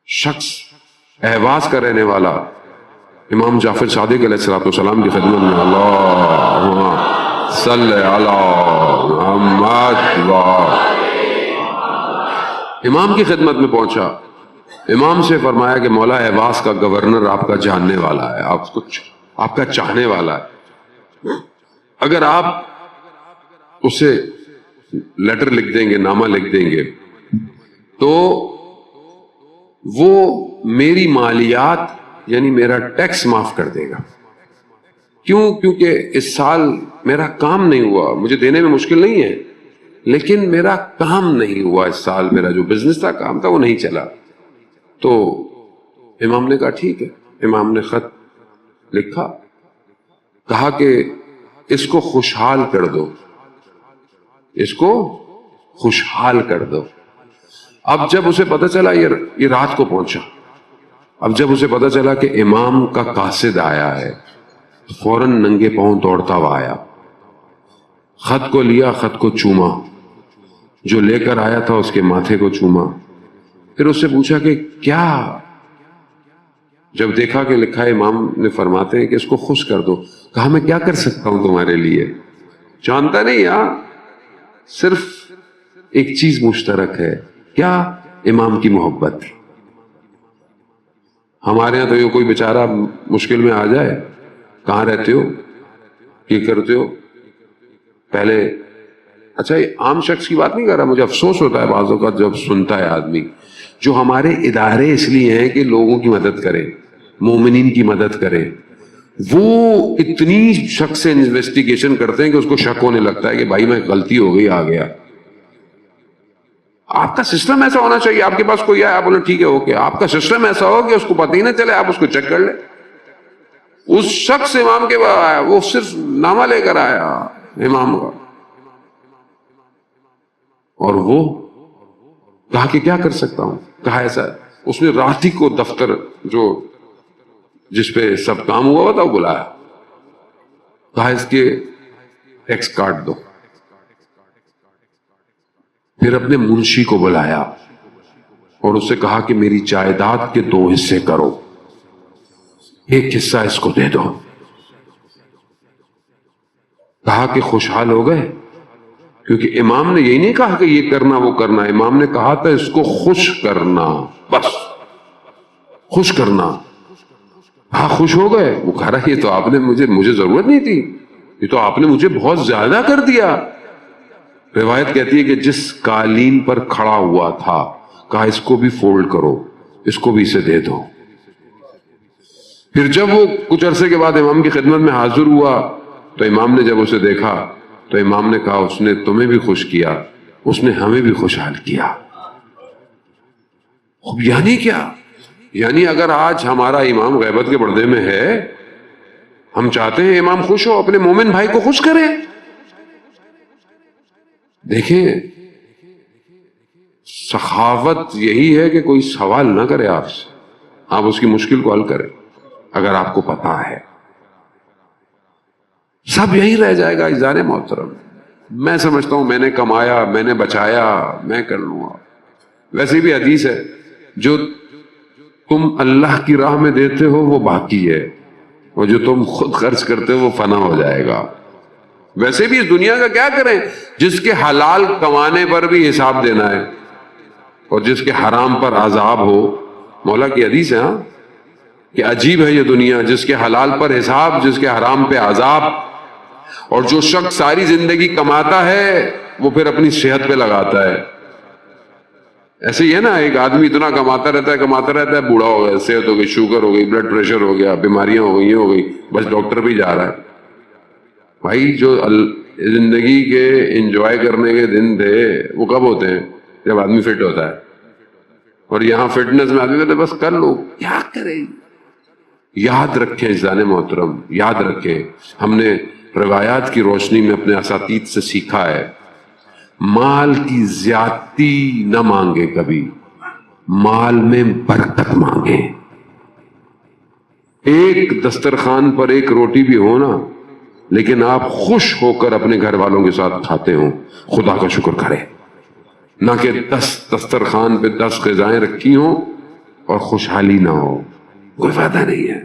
شخص اہواز کا رہنے والا امام جعفر صادق علیہ السلام کی خدمت میں اللہم صلی علی محمد امام کی خدمت میں پہنچا. امام سے فرمایا کہ مولا اہواز کا گورنر آپ کا جاننے والا ہے, آپ کا چاہنے والا ہے. اگر آپ اسے لیٹر لکھ دیں گے, نامہ لکھ دیں گے, تو وہ میری مالیات یعنی میرا ٹیکس معاف کر دے گا. کیوں؟ کیونکہ اس سال میرا کام نہیں ہوا. مجھے دینے میں مشکل نہیں ہے, لیکن میرا کام نہیں ہوا اس سال. میرا جو بزنس تھا, کام تھا, وہ نہیں چلا. تو امام نے کہا ٹھیک ہے. امام نے خط لکھا, کہا کہ اس کو خوشحال کر دو, اس کو خوشحال کر دو. اب جب اسے پتہ چلا, یہ رات کو پہنچا, اب جب اسے پتہ چلا کہ امام کا قاصد آیا ہے, فوراً ننگے پاؤں دوڑتا ہوا آیا, خط کو لیا, خط کو چوما, جو لے کر آیا تھا اس کے ماتھے کو چوما. پھر اس سے پوچھا کہ کیا؟ جب دیکھا کہ لکھا ہے, امام نے فرماتے ہیں کہ اس کو خوش کر دو. کہا میں کیا کر سکتا ہوں تمہارے لیے؟ جانتا نہیں یار, صرف ایک چیز مشترک ہے. کیا؟ امام کی محبت. ہمارے ہاں تو یہ کوئی بیچارہ مشکل میں آ جائے, کہاں رہتے ہو, یہ کرتے ہو, پہلے اچھا یہ عام شخص کی بات نہیں کر رہا, مجھے افسوس ہوتا ہے بعض اوقات جب سنتا ہے آدمی, جو ہمارے ادارے اس لیے ہیں کہ لوگوں کی مدد کریں, مومنین کی مدد کریں, وہ اتنی شخص سے انویسٹیگیشن کرتے ہیں کہ اس کو شک ہونے لگتا ہے کہ بھائی میں غلطی ہو گئی, آ گیا. آپ کا سسٹم ایسا ہونا چاہیے, آپ کے پاس کوئی آیا, آپ بولے ٹھیک ہے اوکے, آپ کا سسٹم ایسا ہو کہ اس کو پتہ ہی نہ چلے, آپ اس کو چیک کر لیں. اس شخص امام کے بعد آیا, وہ صرف نامہ لے کر آیا امام کا, اور وہ کہا کہ کیا کر سکتا ہوں. کہا ایسا, اس نے رات ہی کو دفتر جو جس پہ سب کام ہوا تھا وہ بلایا, کہا اس کے ٹیکس کاٹ دو. پھر اپنے منشی کو بلایا اور اس سے کہا کہ میری جائیداد کے 2 حصے کرو, ایک حصہ اس کو دے دو. کہا کہ خوشحال ہو گئے, کیونکہ امام نے یہی نہیں کہا کہ یہ کرنا وہ کرنا, امام نے کہا تھا اس کو خوش کرنا, بس خوش کرنا. ہاں خوش ہو گئے. وہ کہہ رہا یہ تو آپ نے مجھے ضرورت نہیں تھی, یہ تو آپ نے مجھے بہت زیادہ کر دیا. روایت کہتی ہے کہ جس قالین پر کھڑا ہوا تھا, کہا اس کو بھی فولڈ کرو, اس کو بھی اسے دے دو. پھر جب وہ کچھ عرصے کے بعد امام کی خدمت میں حاضر ہوا, تو امام نے جب اسے دیکھا تو امام نے کہا اس نے تمہیں بھی خوش کیا, اس نے ہمیں بھی خوشحال کیا. یعنی کیا؟ یعنی اگر آج ہمارا امام غیبت کے پردے میں ہے, ہم چاہتے ہیں امام خوش ہو, اپنے مومن بھائی کو خوش کریں. دیکھیں سخاوت یہی ہے کہ کوئی سوال نہ کرے آپ سے, آپ اس کی مشکل کو حل کریں اگر آپ کو پتا ہے. سب یہی رہ جائے گا. عزیزان محترم, میں سمجھتا ہوں میں نے کمایا, میں نے بچایا, میں کر لوں گا. ویسے بھی حدیث ہے, جو تم اللہ کی راہ میں دیتے ہو وہ باقی ہے, اور جو تم خود خرچ کرتے ہو وہ فنا ہو جائے گا. ویسے بھی اس دنیا کا کیا کریں, جس کے حلال کمانے پر بھی حساب دینا ہے اور جس کے حرام پر عذاب ہو. مولا کی حدیث ہے ہاں, کہ عجیب ہے یہ دنیا, جس کے حلال پر حساب, جس کے حرام پہ عذاب. اور جو شخص ساری زندگی کماتا ہے وہ پھر اپنی صحت پہ لگاتا ہے. ایسے ہی ہے نا, ایک آدمی اتنا کماتا رہتا ہے, بوڑھا ہو گیا, صحت ہو گئی, شوگر ہو گئی, بلڈ پریشر ہو گیا, بیماریاں ہو گئی, یہ ہو گئی, بس ڈاکٹر بھی جا رہا ہے. بھائی جو زندگی کے انجوائے کرنے کے دن تھے وہ کب ہوتے ہیں؟ جب آدمی فٹ ہوتا ہے. اور یہاں فٹنس میں آدمی کہتے ہیں بس کر لو, کیا کریں. یاد رکھیں عزیزان محترم, یاد رکھیں, ہم نے روایات کی روشنی میں اپنے اساتید سے سیکھا ہے, مال کی زیادتی نہ مانگے کبھی, مال میں برکت مانگے. ایک دسترخوان پر ایک روٹی بھی ہو نا, لیکن آپ خوش ہو کر اپنے گھر والوں کے ساتھ کھاتے ہوں, خدا کا شکر کریں. نہ کہ 10 دسترخوان پہ 10 غذائیں رکھی ہوں اور خوشحالی نہ ہو، کوئی فائدہ نہیں ہے.